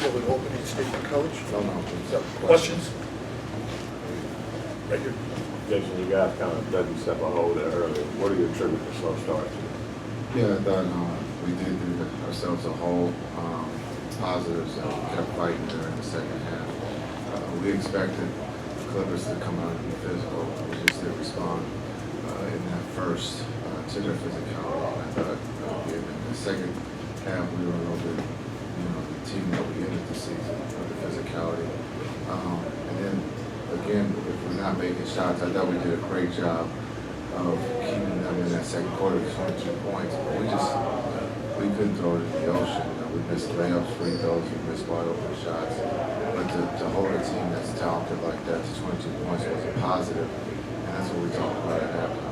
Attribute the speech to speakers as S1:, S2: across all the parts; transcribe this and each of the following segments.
S1: have an opening statement, Coach?
S2: No.
S1: So, questions? Right here.
S3: Jason, you guys kind of let me step a hold there earlier. What do you attribute the slow start to?
S2: Yeah, I thought we did do ourselves a whole positives and we kept fighting there in the second half. We expected the Clippers to come out and be physical. We just didn't respond in that first to their physicality. I thought in the second half we were a little bit, the team that we ended the season with the physicality. And then again, if we're not making shots, I thought we did a great job of keeping them in that second quarter to 22 points. But we couldn't throw it in the ocean. We missed layups, free throws, we missed wide open shots. But to hold a team that's talented like that to 22 points was a positive, and that's what we talked about at halftime.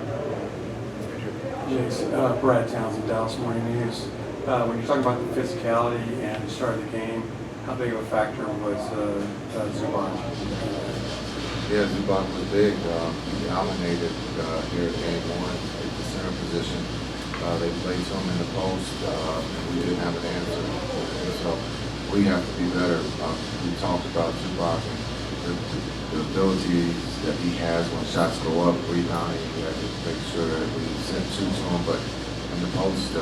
S4: Jason, Brad Townsend, Dallas Morning News. When you're talking about the physicality and the start of the game, how big of a factor was Zubac?
S2: Yeah, Zubac was big. He dominated here at game one at the center position. They played to him in the post, and we didn't have an answer. And so we have to be better. We talked about Zubac and the abilities that he has when shots go up, rebounding. We have to make sure that we send two to him, but in the post,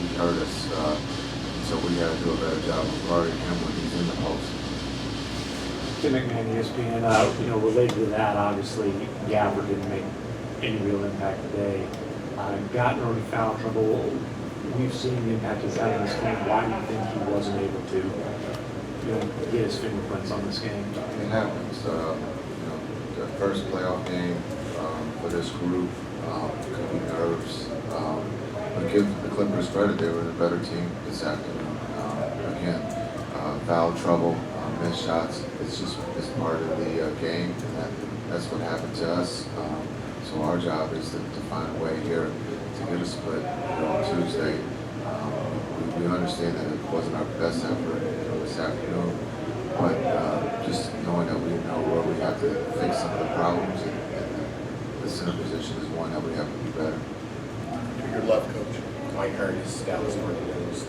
S2: he hurt us. So we got to do a better job of guarding him when he's in the post.
S5: Tim McMahon, ESPN, related to that, obviously, Gabbard didn't make any real impact today. Gotten early foul trouble. We've seen the impact he's had on this game. Why do you think he wasn't able to, get his fingerprints on this game?
S2: It happens. The first playoff game for this group could be nerves. But give the Clippers credit; they were the better team this afternoon. Again, foul trouble, missed shots. It's part of the game, and that's what happened to us. So our job is to find a way here to get a split on Tuesday. We understand that it wasn't our best effort this afternoon, but just knowing that we know where we have to fix some of the problems, and the center position is one that we have to be better.
S1: To your left, Coach.
S6: Mike Curtis, Dallas Morning News.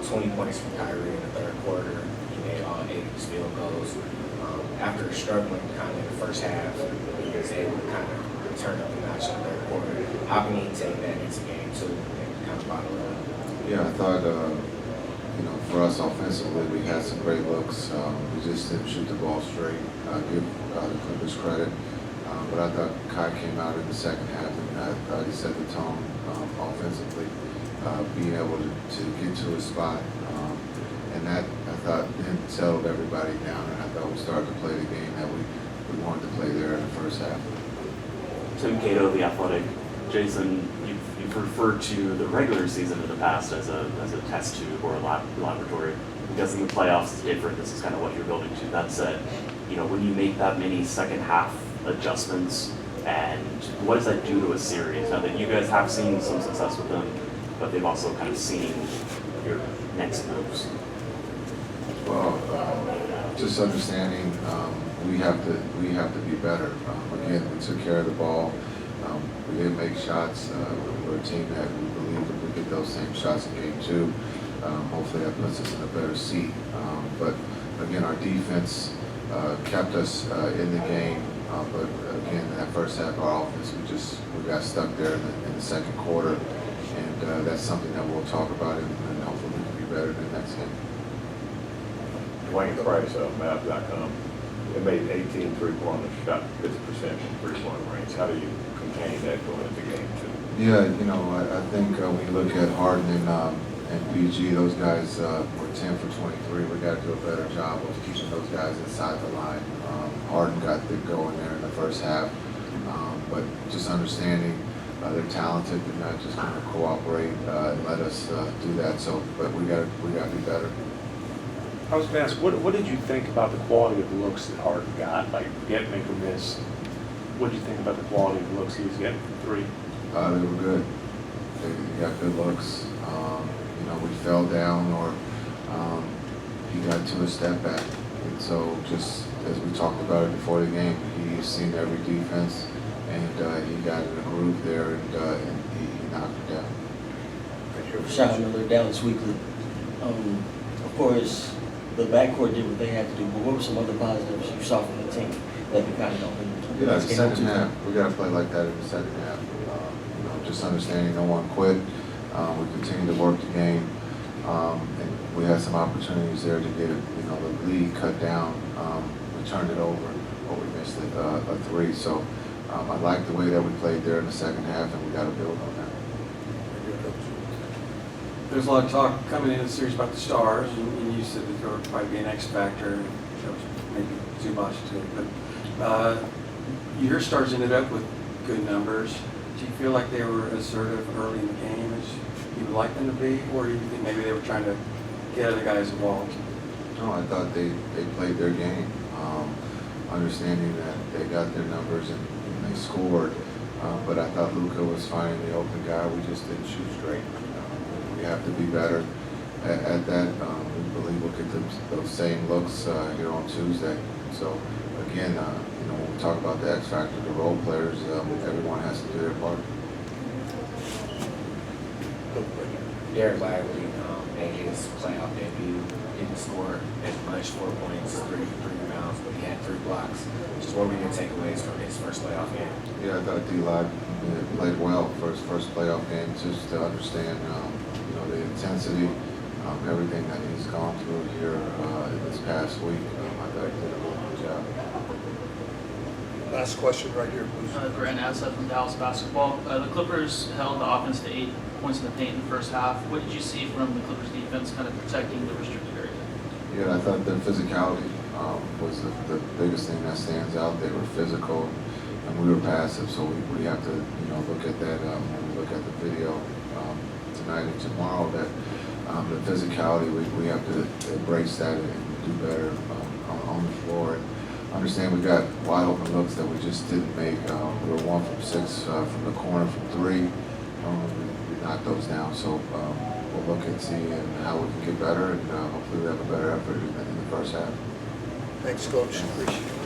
S6: 20 points from Kyrie in the third quarter. He made all 8 of his field goals. After struggling kind of in the first half, he was able to kind of turn up the notch in the third quarter. How can he take that into game 2 and kind of bottle it up?
S2: Yeah, I thought, for us offensively, we had some great looks. We just didn't shoot the ball straight. Give the Clippers credit. But I thought Kai came out in the second half, and I thought he set the tone offensively, being able to get to his spot. And that, I thought, then settled everybody down, and I thought we started to play the game that we wanted to play there in the first half.
S7: Tim Cato, The Athletic. Jason, you've referred to the regular season in the past as a test tube or a laboratory. I'm guessing the playoffs is different. This is kind of what you're building to. That said, when you make that many second half adjustments, and what does that do to a series? Now that you guys have seen some success with them, but they've also kind of seen your next moves.
S2: Well, just understanding we have to be better. Again, we took care of the ball. We didn't make shots. We're a team that we believe if we get those same shots in game 2, hopefully that puts us in a better seat. But again, our defense kept us in the game. But again, in that first half, our offense, we got stuck there in the second quarter, and that's something that we'll talk about, and hopefully we can be better in the next game.
S3: Dwayne Price of Mavs.com. They made 18 three-pointers, shot 50% from three-point range. How do you contain that going into game 2?
S2: Yeah, I think when you look at Harden and BG, those guys were 10 for 23. We got to do a better job of keeping those guys inside the line. Harden got the go in there in the first half, but just understanding they're talented. They're not just going to cooperate and let us do that. So, but we got to be better.
S5: I was going to ask, what did you think about the quality of looks that Harden got? Like, forget make or miss. What did you think about the quality of looks he was getting from 3?
S2: They were good. They got good looks. We fell down or he got to a step back. And so just as we talked about it before the game, he's seen every defense, and he got in a groove there, and he knocked it down.
S8: Sean Miller, Dallas Weekly. Of course, the backcourt did what they had to do, but what were some other positives you saw from the team that we kind of don't?
S2: Yeah, the second half, we got to play like that in the second half. You know, just understanding no one quit. We continue to work the game, and we had some opportunities there to get it, you know, the lead cut down. We turned it over, but we missed it, a three. So I like the way that we played there in the second half, and we got to build on that.
S1: Very good, Coach.
S4: There's a lot of talk coming into the series about the stars, and you said that there would probably be an X factor, and that was maybe Zubac too. But your stars ended up with good numbers. Do you feel like they were assertive early in the game as you would like them to be, or do you think maybe they were trying to get other guys involved?
S2: No, I thought they played their game, understanding that they got their numbers and they scored. But I thought Luka was finding the open guy. We just didn't shoot straight. We have to be better at that. We believe we'll get those same looks here on Tuesday. So again, you know, when we talk about the X factor, the role players, everyone has to do their part.
S6: Derek Lively made his playoff debut. Didn't score as much, 4 points, three rebounds, but he had 3 blocks. Just what were your takeaways from his first playoff game?
S2: Yeah, I thought D-Live played well for his first playoff game, just to understand, you know, the intensity, everything that he's gone through here in this past week. I thought he did a really good job.
S1: Last question right here, please.
S9: Grant Assett from Dallas Basketball. The Clippers held the offense to 8 points in the paint in the first half. What did you see from the Clippers defense kind of protecting the restricted area?
S2: Yeah, I thought their physicality was the biggest thing that stands out. They were physical, and we were passive, so we have to, you know, look at that when we look at the video tonight and tomorrow, that the physicality, we have to embrace that and do better on the floor. And understand we got wide open looks that we just didn't make. We were 1 from 6 from the corner from 3. We knocked those down, so we'll look and see how we can get better, and hopefully we have a better effort in the first half.
S1: Thanks, Coach. Appreciate it.